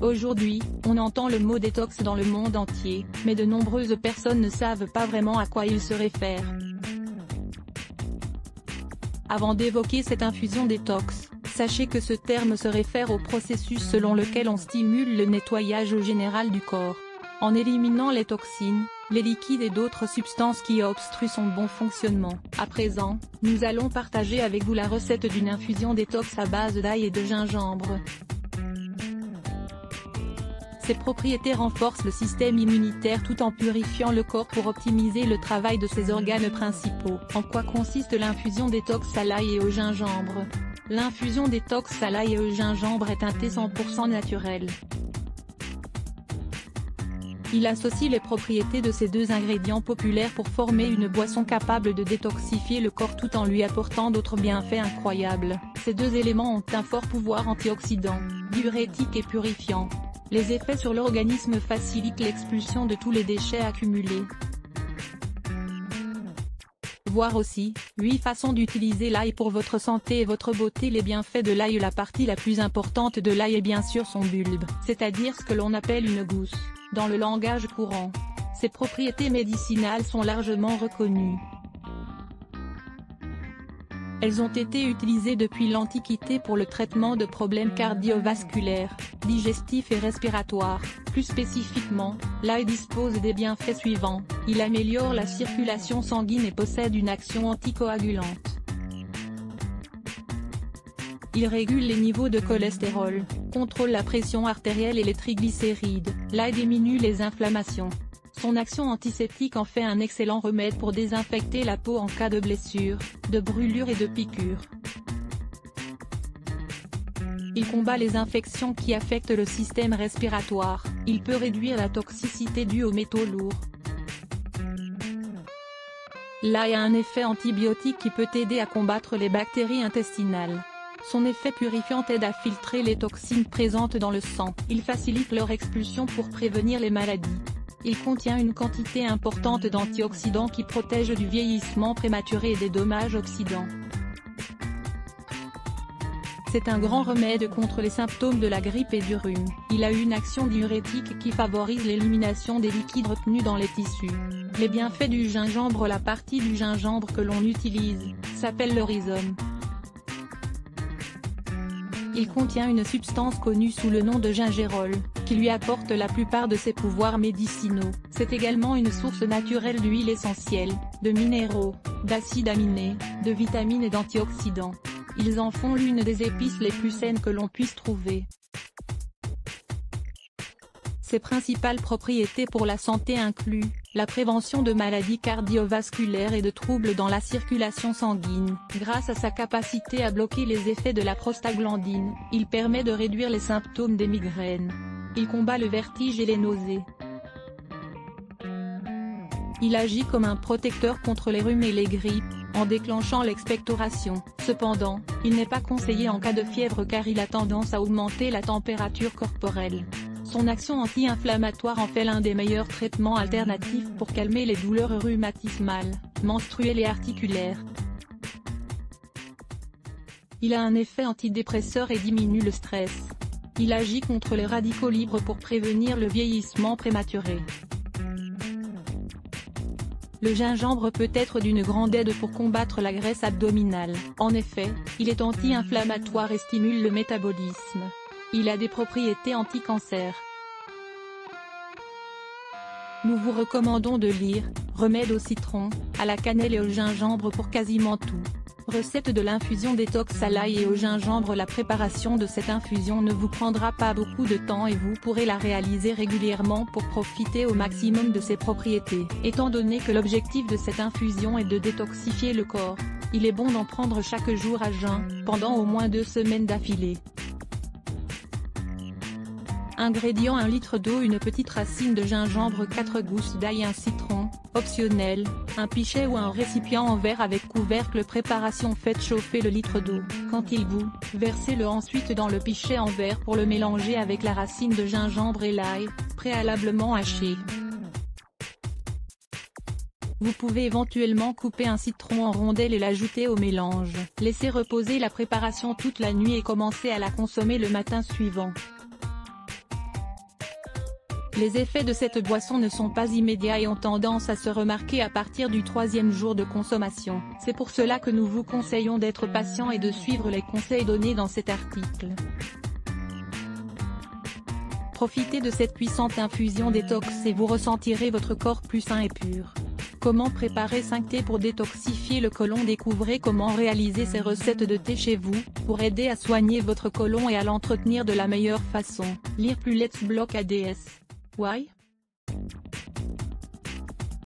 Aujourd'hui, on entend le mot détox dans le monde entier, mais de nombreuses personnes ne savent pas vraiment à quoi il se réfère. Avant d'évoquer cette infusion détox, sachez que ce terme se réfère au processus selon lequel on stimule le nettoyage général du corps, en éliminant les toxines, les liquides et d'autres substances qui obstruent son bon fonctionnement. À présent, nous allons partager avec vous la recette d'une infusion détox à base d'ail et de gingembre. Ses propriétés renforcent le système immunitaire tout en purifiant le corps pour optimiser le travail de ses organes principaux. En quoi consiste l'infusion détox à l'ail et au gingembre? L'infusion détox à l'ail et au gingembre est un thé 100% naturel. Il associe les propriétés de ces deux ingrédients populaires pour former une boisson capable de détoxifier le corps tout en lui apportant d'autres bienfaits incroyables. Ces deux éléments ont un fort pouvoir antioxydant, diurétique et purifiant. Les effets sur l'organisme facilitent l'expulsion de tous les déchets accumulés. Voir aussi, 8 façons d'utiliser l'ail pour votre santé et votre beauté. Les bienfaits de l'ail. La partie la plus importante de l'ail est bien sûr son bulbe, c'est-à-dire ce que l'on appelle une gousse, dans le langage courant. Ses propriétés médicinales sont largement reconnues. Elles ont été utilisées depuis l'Antiquité pour le traitement de problèmes cardiovasculaires, digestifs et respiratoires. Plus spécifiquement, l'ail dispose des bienfaits suivants: il améliore la circulation sanguine et possède une action anticoagulante. Il régule les niveaux de cholestérol, contrôle la pression artérielle et les triglycérides. L'ail diminue les inflammations. Son action antiseptique en fait un excellent remède pour désinfecter la peau en cas de blessures, de brûlures et de piqûres. Il combat les infections qui affectent le système respiratoire. Il peut réduire la toxicité due aux métaux lourds. L'ail a un effet antibiotique qui peut aider à combattre les bactéries intestinales. Son effet purifiant aide à filtrer les toxines présentes dans le sang. Il facilite leur expulsion pour prévenir les maladies. Il contient une quantité importante d'antioxydants qui protègent du vieillissement prématuré et des dommages oxydants. C'est un grand remède contre les symptômes de la grippe et du rhume. Il a une action diurétique qui favorise l'élimination des liquides retenus dans les tissus. Les bienfaits du gingembre. La partie du gingembre que l'on utilise s'appelle le rhizome. Il contient une substance connue sous le nom de gingérol, qui lui apporte la plupart de ses pouvoirs médicinaux. C'est également une source naturelle d'huile essentielle, de minéraux, d'acides aminés, de vitamines et d'antioxydants. Ils en font l'une des épices les plus saines que l'on puisse trouver. Ses principales propriétés pour la santé incluent la prévention de maladies cardiovasculaires et de troubles dans la circulation sanguine. Grâce à sa capacité à bloquer les effets de la prostaglandine, il permet de réduire les symptômes des migraines. Il combat le vertige et les nausées. Il agit comme un protecteur contre les rhumes et les grippes, en déclenchant l'expectoration. Cependant, il n'est pas conseillé en cas de fièvre car il a tendance à augmenter la température corporelle. Son action anti-inflammatoire en fait l'un des meilleurs traitements alternatifs pour calmer les douleurs rhumatismales, menstruelles et articulaires. Il a un effet antidépresseur et diminue le stress. Il agit contre les radicaux libres pour prévenir le vieillissement prématuré. Le gingembre peut être d'une grande aide pour combattre la graisse abdominale. En effet, il est anti-inflammatoire et stimule le métabolisme. Il a des propriétés anti-cancer. Nous vous recommandons de lire « Remède au citron, à la cannelle et au gingembre pour quasiment tout ». Recette de l'infusion détox à l'ail et au gingembre. La préparation de cette infusion ne vous prendra pas beaucoup de temps et vous pourrez la réaliser régulièrement pour profiter au maximum de ses propriétés. Étant donné que l'objectif de cette infusion est de détoxifier le corps, il est bon d'en prendre chaque jour à jeun, pendant au moins 2 semaines d'affilée. Ingrédients: 1 litre d'eau, une petite racine de gingembre, 4 gousses d'ail, un citron, optionnel, un pichet ou un récipient en verre avec couvercle. Préparation: faites chauffer le litre d'eau. Quand il bout, versez-le ensuite dans le pichet en verre pour le mélanger avec la racine de gingembre et l'ail, préalablement haché. Vous pouvez éventuellement couper un citron en rondelles et l'ajouter au mélange. Laissez reposer la préparation toute la nuit et commencez à la consommer le matin suivant. Les effets de cette boisson ne sont pas immédiats et ont tendance à se remarquer à partir du 3e jour de consommation. C'est pour cela que nous vous conseillons d'être patient et de suivre les conseils donnés dans cet article. Profitez de cette puissante infusion détox et vous ressentirez votre corps plus sain et pur. Comment préparer 5 thés pour détoxifier le côlon? Découvrez comment réaliser ces recettes de thé chez vous, pour aider à soigner votre côlon et à l'entretenir de la meilleure façon. Lire plus. Let's block ADS. Why?